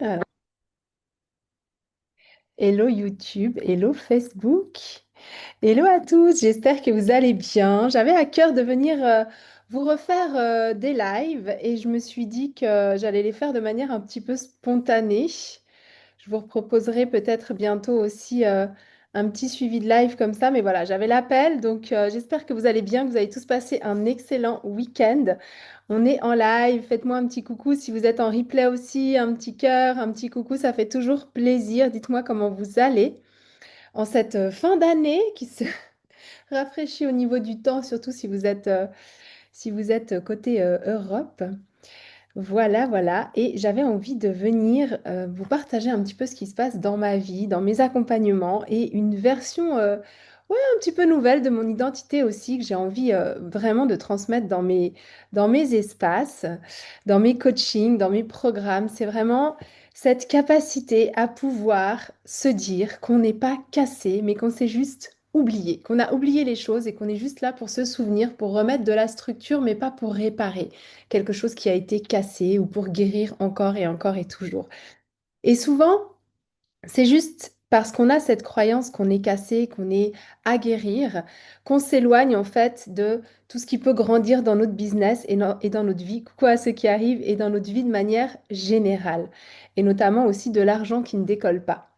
Alors, hello YouTube, hello Facebook, hello à tous, j'espère que vous allez bien. J'avais à cœur de venir vous refaire des lives et je me suis dit que j'allais les faire de manière un petit peu spontanée. Je vous proposerai peut-être bientôt aussi un petit suivi de live comme ça, mais voilà, j'avais l'appel, donc j'espère que vous allez bien, que vous avez tous passé un excellent week-end. On est en live, faites-moi un petit coucou si vous êtes en replay aussi, un petit cœur, un petit coucou, ça fait toujours plaisir. Dites-moi comment vous allez en cette fin d'année qui se rafraîchit au niveau du temps, surtout si vous êtes côté Europe. Voilà, voilà. Et j'avais envie de venir vous partager un petit peu ce qui se passe dans ma vie, dans mes accompagnements et une version ouais, un petit peu nouvelle de mon identité aussi que j'ai envie vraiment de transmettre dans mes espaces, dans mes coachings, dans mes programmes. C'est vraiment cette capacité à pouvoir se dire qu'on n'est pas cassé, mais qu'on s'est juste oublié, qu'on a oublié les choses et qu'on est juste là pour se souvenir, pour remettre de la structure, mais pas pour réparer quelque chose qui a été cassé ou pour guérir encore et toujours. Et souvent, c'est juste parce qu'on a cette croyance qu'on est cassé, qu'on est à guérir, qu'on s'éloigne en fait de tout ce qui peut grandir dans notre business et dans notre vie, quoi, ce qui arrive et dans notre vie de manière générale. Et notamment aussi de l'argent qui ne décolle pas.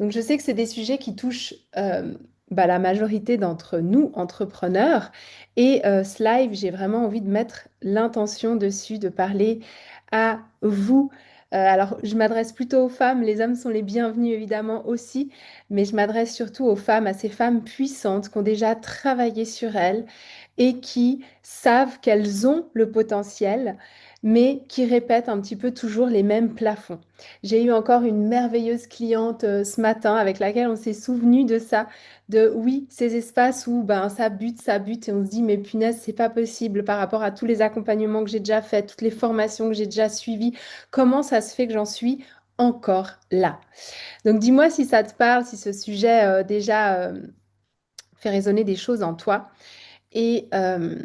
Donc je sais que c'est des sujets qui touchent la majorité d'entre nous, entrepreneurs. Et ce live, j'ai vraiment envie de mettre l'intention dessus, de parler à vous. Alors je m'adresse plutôt aux femmes, les hommes sont les bienvenus évidemment aussi, mais je m'adresse surtout aux femmes, à ces femmes puissantes qui ont déjà travaillé sur elles et qui savent qu'elles ont le potentiel, mais qui répètent un petit peu toujours les mêmes plafonds. J'ai eu encore une merveilleuse cliente ce matin avec laquelle on s'est souvenu de ça, de oui, ces espaces où ben, ça bute et on se dit mais punaise, c'est pas possible par rapport à tous les accompagnements que j'ai déjà faits, toutes les formations que j'ai déjà suivies, comment ça se fait que j'en suis encore là? Donc dis-moi si ça te parle, si ce sujet déjà fait résonner des choses en toi. Et, euh,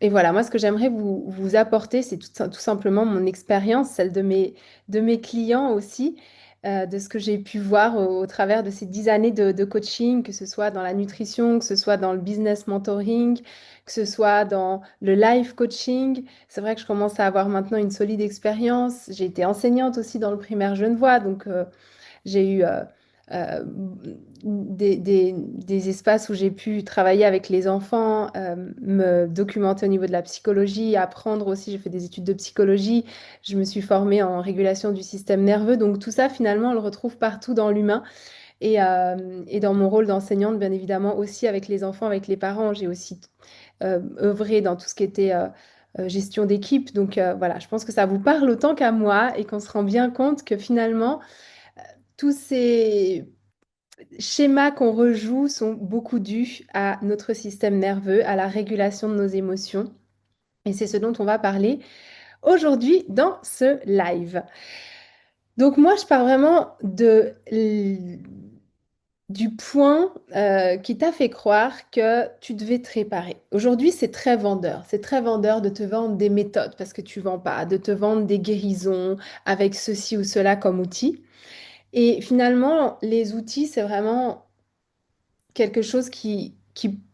et voilà, moi, ce que j'aimerais vous apporter, c'est tout simplement mon expérience, celle de mes clients aussi, de ce que j'ai pu voir au travers de ces 10 années de coaching, que ce soit dans la nutrition, que ce soit dans le business mentoring, que ce soit dans le life coaching. C'est vrai que je commence à avoir maintenant une solide expérience. J'ai été enseignante aussi dans le primaire Genevois, donc j'ai eu euh, des espaces où j'ai pu travailler avec les enfants, me documenter au niveau de la psychologie, apprendre aussi. J'ai fait des études de psychologie. Je me suis formée en régulation du système nerveux. Donc tout ça, finalement, on le retrouve partout dans l'humain. Et dans mon rôle d'enseignante, bien évidemment, aussi avec les enfants, avec les parents, j'ai aussi œuvré dans tout ce qui était gestion d'équipe. Donc voilà, je pense que ça vous parle autant qu'à moi et qu'on se rend bien compte que finalement, tous ces schémas qu'on rejoue sont beaucoup dus à notre système nerveux, à la régulation de nos émotions. Et c'est ce dont on va parler aujourd'hui dans ce live. Donc moi, je pars vraiment du point qui t'a fait croire que tu devais te réparer. Aujourd'hui, c'est très vendeur. C'est très vendeur de te vendre des méthodes parce que tu vends pas, de te vendre des guérisons avec ceci ou cela comme outil. Et finalement, les outils, c'est vraiment quelque chose qui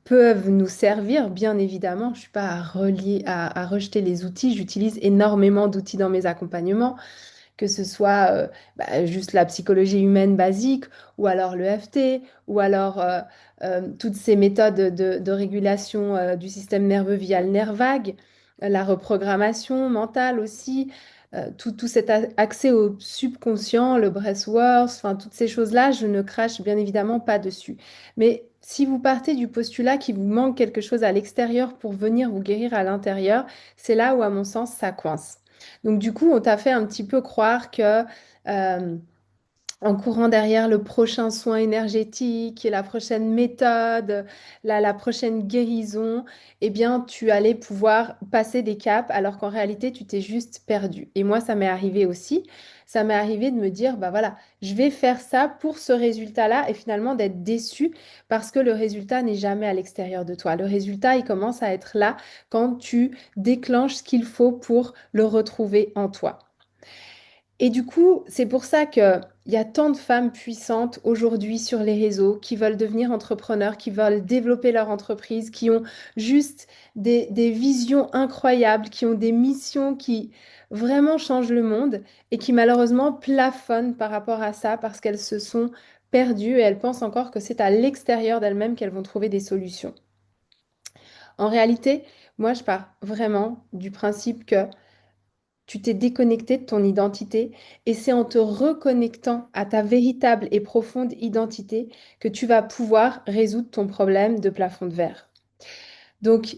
peuvent nous servir, bien évidemment. Je ne suis pas à rejeter les outils. J'utilise énormément d'outils dans mes accompagnements, que ce soit juste la psychologie humaine basique, ou alors le FT, ou alors toutes ces méthodes de régulation du système nerveux via le nerf vague, la reprogrammation mentale aussi. Tout cet accès au subconscient, le breathwork, enfin toutes ces choses-là, je ne crache bien évidemment pas dessus. Mais si vous partez du postulat qu'il vous manque quelque chose à l'extérieur pour venir vous guérir à l'intérieur, c'est là où, à mon sens, ça coince. Donc, du coup, on t'a fait un petit peu croire que en courant derrière le prochain soin énergétique et la prochaine méthode, la prochaine guérison, eh bien, tu allais pouvoir passer des caps alors qu'en réalité, tu t'es juste perdu. Et moi, ça m'est arrivé aussi. Ça m'est arrivé de me dire, bah voilà, je vais faire ça pour ce résultat-là et finalement d'être déçu parce que le résultat n'est jamais à l'extérieur de toi. Le résultat, il commence à être là quand tu déclenches ce qu'il faut pour le retrouver en toi. Et du coup, c'est pour ça qu'il y a tant de femmes puissantes aujourd'hui sur les réseaux qui veulent devenir entrepreneurs, qui veulent développer leur entreprise, qui ont juste des visions incroyables, qui ont des missions qui vraiment changent le monde et qui malheureusement plafonnent par rapport à ça parce qu'elles se sont perdues et elles pensent encore que c'est à l'extérieur d'elles-mêmes qu'elles vont trouver des solutions. En réalité, moi, je pars vraiment du principe que tu t'es déconnecté de ton identité et c'est en te reconnectant à ta véritable et profonde identité que tu vas pouvoir résoudre ton problème de plafond de verre. Donc,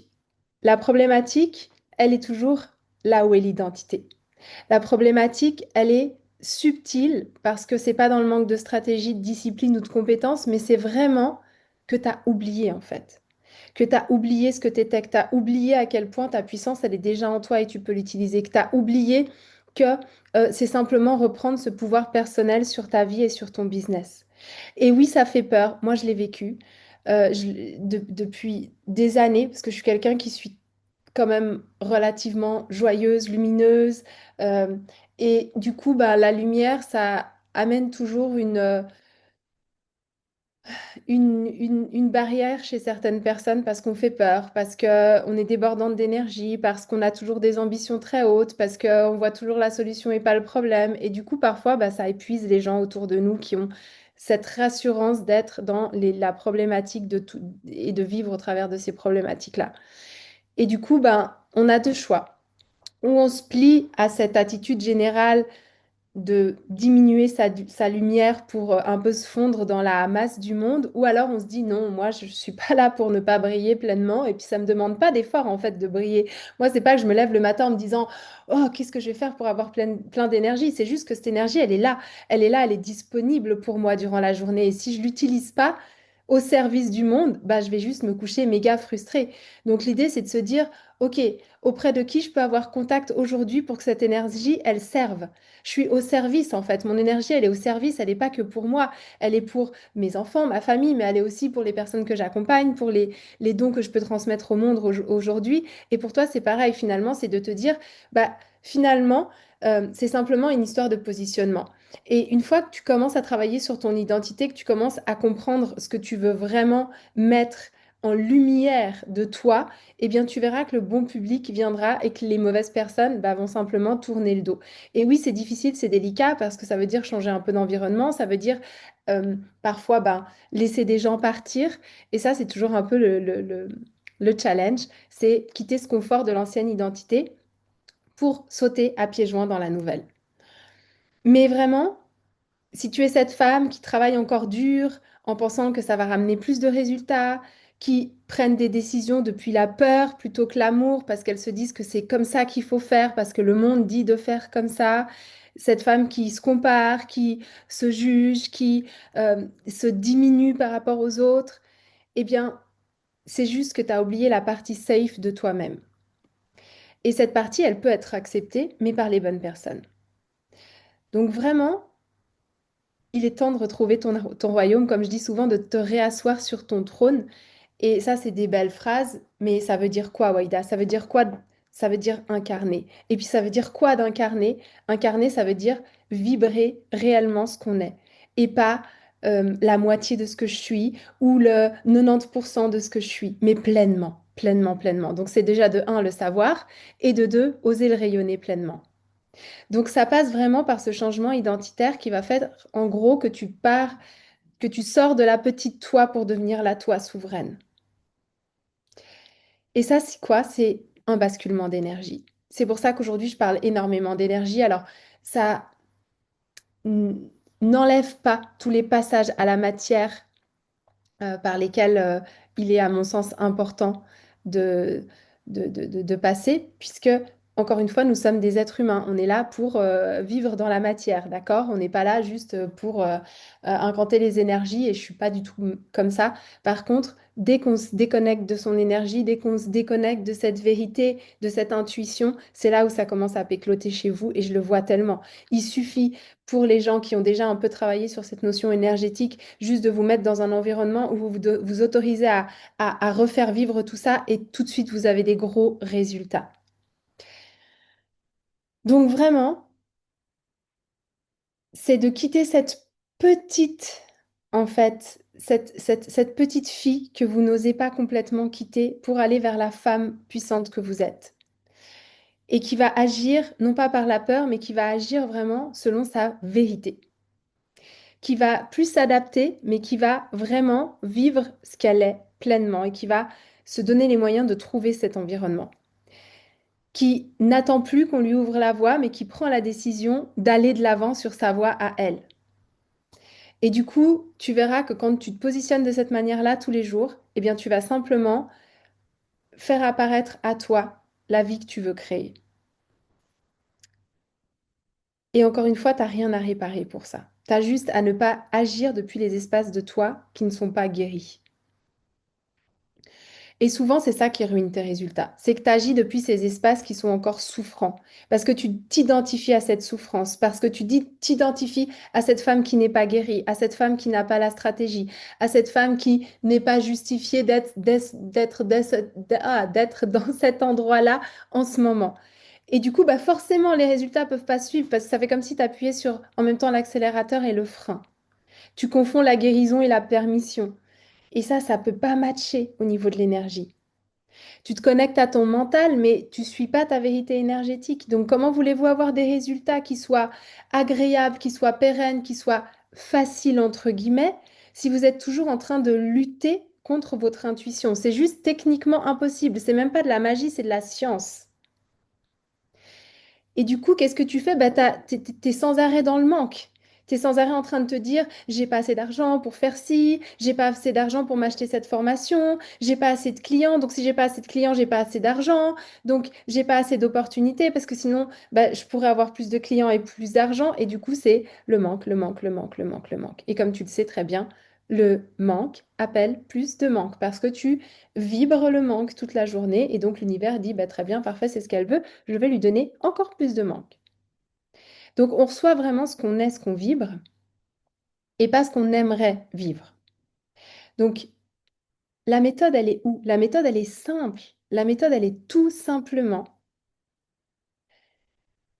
la problématique, elle est toujours là où est l'identité. La problématique, elle est subtile parce que c'est pas dans le manque de stratégie, de discipline ou de compétences, mais c'est vraiment que tu as oublié en fait, que tu as oublié ce que tu étais, que tu as oublié à quel point ta puissance, elle est déjà en toi et tu peux l'utiliser, que tu as oublié que c'est simplement reprendre ce pouvoir personnel sur ta vie et sur ton business. Et oui, ça fait peur. Moi, je l'ai vécu depuis des années, parce que je suis quelqu'un qui suis quand même relativement joyeuse, lumineuse. euh, et du coup, bah, la lumière, ça amène toujours une barrière chez certaines personnes parce qu'on fait peur, parce qu'on est débordante d'énergie, parce qu'on a toujours des ambitions très hautes, parce qu'on voit toujours la solution et pas le problème. Et du coup, parfois, bah, ça épuise les gens autour de nous qui ont cette rassurance d'être dans la problématique de tout et de vivre au travers de ces problématiques-là. Et du coup, ben, on a deux choix. Ou on se plie à cette attitude générale de diminuer sa lumière pour un peu se fondre dans la masse du monde, ou alors on se dit non, moi je suis pas là pour ne pas briller pleinement, et puis ça me demande pas d'effort en fait de briller. Moi, c'est pas que je me lève le matin en me disant oh, qu'est-ce que je vais faire pour avoir plein d'énergie, c'est juste que cette énergie, elle est là, elle est là, elle est disponible pour moi durant la journée, et si je l'utilise pas au service du monde, bah, je vais juste me coucher méga frustrée. Donc l'idée, c'est de se dire, OK, auprès de qui je peux avoir contact aujourd'hui pour que cette énergie, elle serve. Je suis au service en fait. Mon énergie, elle est au service. Elle n'est pas que pour moi. Elle est pour mes enfants, ma famille, mais elle est aussi pour les personnes que j'accompagne, pour les dons que je peux transmettre au monde aujourd'hui. Et pour toi, c'est pareil finalement, c'est de te dire, bah finalement, c'est simplement une histoire de positionnement. Et une fois que tu commences à travailler sur ton identité, que tu commences à comprendre ce que tu veux vraiment mettre en lumière de toi, eh bien, tu verras que le bon public viendra et que les mauvaises personnes bah, vont simplement tourner le dos. Et oui, c'est difficile, c'est délicat parce que ça veut dire changer un peu d'environnement, ça veut dire parfois ben, laisser des gens partir. Et ça, c'est toujours un peu le challenge, c'est quitter ce confort de l'ancienne identité pour sauter à pieds joints dans la nouvelle. Mais vraiment, si tu es cette femme qui travaille encore dur en pensant que ça va ramener plus de résultats, qui prennent des décisions depuis la peur plutôt que l'amour, parce qu'elles se disent que c'est comme ça qu'il faut faire, parce que le monde dit de faire comme ça, cette femme qui se compare, qui se juge, qui se diminue par rapport aux autres, eh bien, c'est juste que tu as oublié la partie safe de toi-même. Et cette partie, elle peut être acceptée, mais par les bonnes personnes. Donc vraiment, il est temps de retrouver ton royaume, comme je dis souvent, de te réasseoir sur ton trône. Et ça, c'est des belles phrases, mais ça veut dire quoi, Waïda? Ça veut dire quoi? Ça veut dire incarner. Et puis ça veut dire quoi d'incarner? Incarner, ça veut dire vibrer réellement ce qu'on est. Et pas la moitié de ce que je suis ou le 90% de ce que je suis, mais pleinement, pleinement, pleinement. Donc c'est déjà de un, le savoir, et de deux, oser le rayonner pleinement. Donc ça passe vraiment par ce changement identitaire qui va faire en gros que tu pars, que tu sors de la petite toi pour devenir la toi souveraine. Et ça, c'est quoi? C'est un basculement d'énergie. C'est pour ça qu'aujourd'hui, je parle énormément d'énergie. Alors, ça n'enlève pas tous les passages à la matière par lesquels il est, à mon sens, important de, de passer, puisque, encore une fois, nous sommes des êtres humains. On est là pour vivre dans la matière, d'accord? On n'est pas là juste pour incanter les énergies, et je suis pas du tout comme ça. Par contre, dès qu'on se déconnecte de son énergie, dès qu'on se déconnecte de cette vérité, de cette intuition, c'est là où ça commence à pécloter chez vous, et je le vois tellement. Il suffit pour les gens qui ont déjà un peu travaillé sur cette notion énergétique, juste de vous mettre dans un environnement où vous autorisez à refaire vivre tout ça et tout de suite vous avez des gros résultats. Donc vraiment, c'est de quitter cette petite, en fait, cette petite fille que vous n'osez pas complètement quitter pour aller vers la femme puissante que vous êtes. Et qui va agir, non pas par la peur, mais qui va agir vraiment selon sa vérité. Qui va plus s'adapter, mais qui va vraiment vivre ce qu'elle est pleinement et qui va se donner les moyens de trouver cet environnement. Qui n'attend plus qu'on lui ouvre la voie, mais qui prend la décision d'aller de l'avant sur sa voie à elle. Et du coup, tu verras que quand tu te positionnes de cette manière-là tous les jours, eh bien, tu vas simplement faire apparaître à toi la vie que tu veux créer. Et encore une fois, tu n'as rien à réparer pour ça. Tu as juste à ne pas agir depuis les espaces de toi qui ne sont pas guéris. Et souvent, c'est ça qui ruine tes résultats. C'est que tu agis depuis ces espaces qui sont encore souffrants. Parce que tu t'identifies à cette souffrance. Parce que t'identifies à cette femme qui n'est pas guérie, à cette femme qui n'a pas la stratégie, à cette femme qui n'est pas justifiée d'être dans cet endroit-là en ce moment. Et du coup, bah forcément, les résultats peuvent pas suivre parce que ça fait comme si tu appuyais sur en même temps l'accélérateur et le frein. Tu confonds la guérison et la permission. Et ça peut pas matcher au niveau de l'énergie. Tu te connectes à ton mental, mais tu suis pas ta vérité énergétique. Donc, comment voulez-vous avoir des résultats qui soient agréables, qui soient pérennes, qui soient faciles, entre guillemets, si vous êtes toujours en train de lutter contre votre intuition? C'est juste techniquement impossible. C'est même pas de la magie, c'est de la science. Et du coup, qu'est-ce que tu fais? Bah, t'es sans arrêt dans le manque. Tu es sans arrêt en train de te dire, j'ai pas assez d'argent pour faire ci, j'ai pas assez d'argent pour m'acheter cette formation, j'ai pas assez de clients, donc si j'ai pas assez de clients, j'ai pas assez d'argent, donc j'ai pas assez d'opportunités parce que sinon, bah, je pourrais avoir plus de clients et plus d'argent. Et du coup, c'est le manque, le manque, le manque, le manque, le manque. Et comme tu le sais très bien, le manque appelle plus de manque parce que tu vibres le manque toute la journée et donc l'univers dit, bah, très bien, parfait, c'est ce qu'elle veut, je vais lui donner encore plus de manque. Donc on reçoit vraiment ce qu'on est, ce qu'on vibre, et pas ce qu'on aimerait vivre. Donc la méthode, elle est où? La méthode, elle est simple. La méthode, elle est tout simplement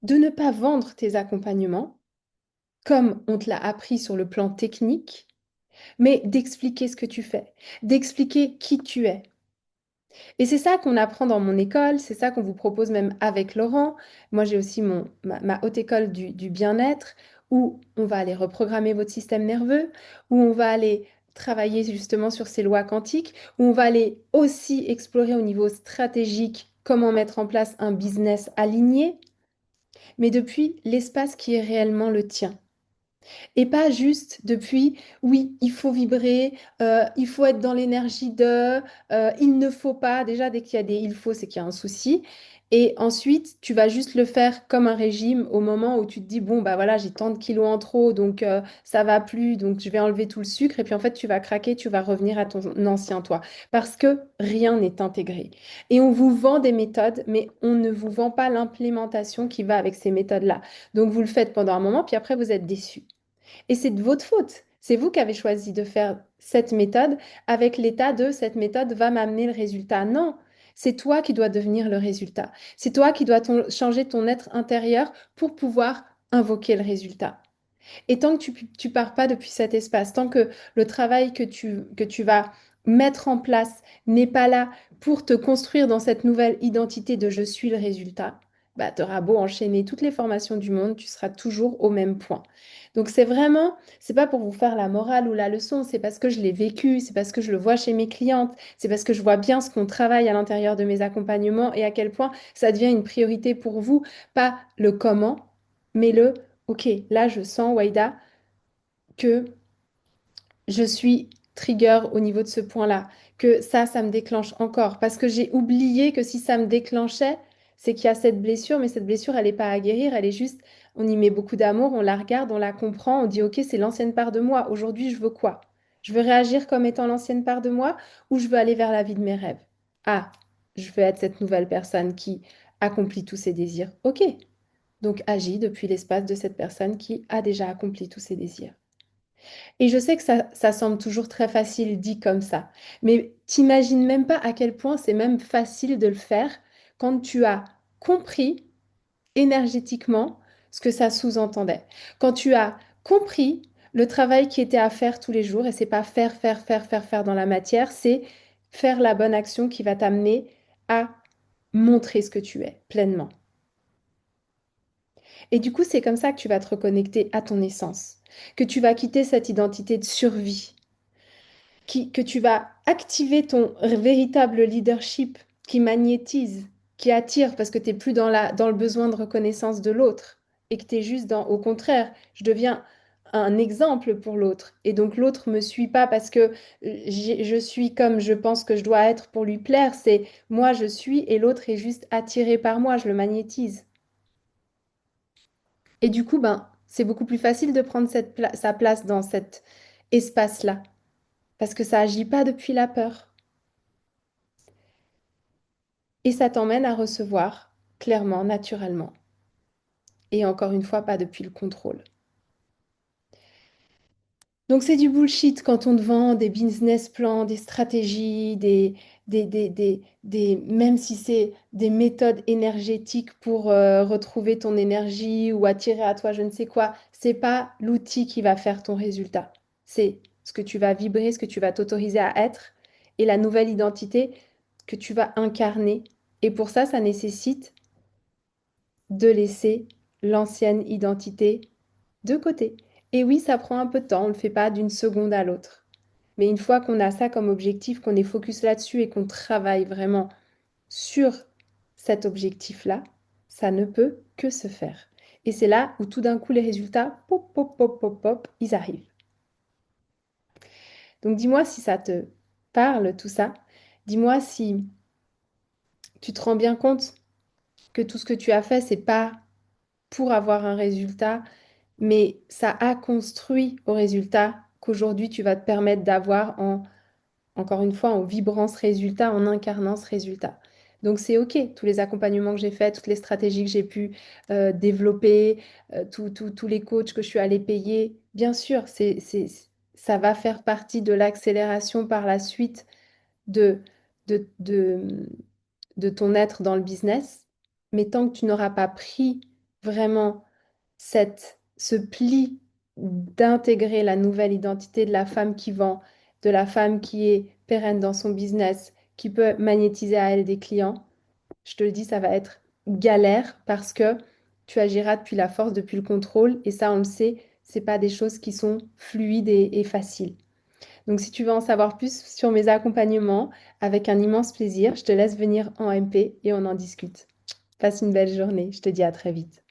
de ne pas vendre tes accompagnements comme on te l'a appris sur le plan technique, mais d'expliquer ce que tu fais, d'expliquer qui tu es. Et c'est ça qu'on apprend dans mon école, c'est ça qu'on vous propose même avec Laurent. Moi, j'ai aussi ma haute école du bien-être où on va aller reprogrammer votre système nerveux, où on va aller travailler justement sur ces lois quantiques, où on va aller aussi explorer au niveau stratégique comment mettre en place un business aligné, mais depuis l'espace qui est réellement le tien. Et pas juste depuis, oui, il faut vibrer, il faut être dans l'énergie de, il ne faut pas. Déjà, dès qu'il y a des il faut, c'est qu'il y a un souci. Et ensuite, tu vas juste le faire comme un régime au moment où tu te dis, bon, bah voilà, j'ai tant de kilos en trop, donc ça va plus, donc je vais enlever tout le sucre. Et puis en fait, tu vas craquer, tu vas revenir à ton ancien toi. Parce que rien n'est intégré. Et on vous vend des méthodes, mais on ne vous vend pas l'implémentation qui va avec ces méthodes-là. Donc vous le faites pendant un moment, puis après, vous êtes déçu. Et c'est de votre faute. C'est vous qui avez choisi de faire cette méthode avec l'état de cette méthode va m'amener le résultat. Non, c'est toi qui dois devenir le résultat. C'est toi qui dois changer ton être intérieur pour pouvoir invoquer le résultat. Et tant que tu pars pas depuis cet espace, tant que le travail que tu vas mettre en place n'est pas là pour te construire dans cette nouvelle identité de je suis le résultat, bah, tu auras beau enchaîner toutes les formations du monde, tu seras toujours au même point. Donc c'est vraiment, c'est pas pour vous faire la morale ou la leçon, c'est parce que je l'ai vécu, c'est parce que je le vois chez mes clientes, c'est parce que je vois bien ce qu'on travaille à l'intérieur de mes accompagnements et à quel point ça devient une priorité pour vous, pas le comment, mais le ok, là je sens, Waïda, que je suis trigger au niveau de ce point-là, que ça me déclenche encore. Parce que j'ai oublié que si ça me déclenchait, c'est qu'il y a cette blessure, mais cette blessure, elle n'est pas à guérir, elle est juste, on y met beaucoup d'amour, on la regarde, on la comprend, on dit, ok, c'est l'ancienne part de moi. Aujourd'hui, je veux quoi? Je veux réagir comme étant l'ancienne part de moi ou je veux aller vers la vie de mes rêves? Ah, je veux être cette nouvelle personne qui accomplit tous ses désirs. Ok, donc agis depuis l'espace de cette personne qui a déjà accompli tous ses désirs. Et je sais que ça semble toujours très facile dit comme ça, mais t'imagines même pas à quel point c'est même facile de le faire quand tu as compris énergétiquement ce que ça sous-entendait. Quand tu as compris le travail qui était à faire tous les jours, et c'est pas faire, faire, faire, faire, faire dans la matière, c'est faire la bonne action qui va t'amener à montrer ce que tu es pleinement. Et du coup, c'est comme ça que tu vas te reconnecter à ton essence, que tu vas quitter cette identité de survie, que tu vas activer ton véritable leadership qui magnétise, qui attire parce que tu n'es plus dans le besoin de reconnaissance de l'autre et que tu es juste au contraire, je deviens un exemple pour l'autre. Et donc l'autre me suit pas parce que je suis comme je pense que je dois être pour lui plaire, c'est moi je suis et l'autre est juste attiré par moi, je le magnétise. Et du coup, ben, c'est beaucoup plus facile de prendre sa place dans cet espace-là parce que ça agit pas depuis la peur. Et ça t'emmène à recevoir clairement, naturellement. Et encore une fois, pas depuis le contrôle. Donc c'est du bullshit quand on te vend des business plans, des stratégies, même si c'est des méthodes énergétiques pour retrouver ton énergie ou attirer à toi je ne sais quoi, c'est pas l'outil qui va faire ton résultat. C'est ce que tu vas vibrer, ce que tu vas t'autoriser à être et la nouvelle identité que tu vas incarner. Et pour ça, ça nécessite de laisser l'ancienne identité de côté. Et oui, ça prend un peu de temps, on ne le fait pas d'une seconde à l'autre. Mais une fois qu'on a ça comme objectif, qu'on est focus là-dessus et qu'on travaille vraiment sur cet objectif-là, ça ne peut que se faire. Et c'est là où tout d'un coup les résultats, pop, pop, pop, pop, pop, ils arrivent. Donc dis-moi si ça te parle tout ça. Dis-moi si tu te rends bien compte que tout ce que tu as fait, c'est pas pour avoir un résultat, mais ça a construit au résultat qu'aujourd'hui tu vas te permettre d'avoir encore une fois, en vibrant ce résultat, en incarnant ce résultat. Donc c'est OK, tous les accompagnements que j'ai faits, toutes les stratégies que j'ai pu développer, tous les coachs que je suis allée payer, bien sûr, ça va faire partie de l'accélération par la suite de, de, de, de ton être dans le business. Mais tant que tu n'auras pas pris vraiment ce pli d'intégrer la nouvelle identité de la femme qui vend, de la femme qui est pérenne dans son business, qui peut magnétiser à elle des clients, je te le dis, ça va être galère parce que tu agiras depuis la force, depuis le contrôle, et ça, on le sait, c'est pas des choses qui sont fluides et faciles. Donc, si tu veux en savoir plus sur mes accompagnements, avec un immense plaisir, je te laisse venir en MP et on en discute. Passe une belle journée. Je te dis à très vite.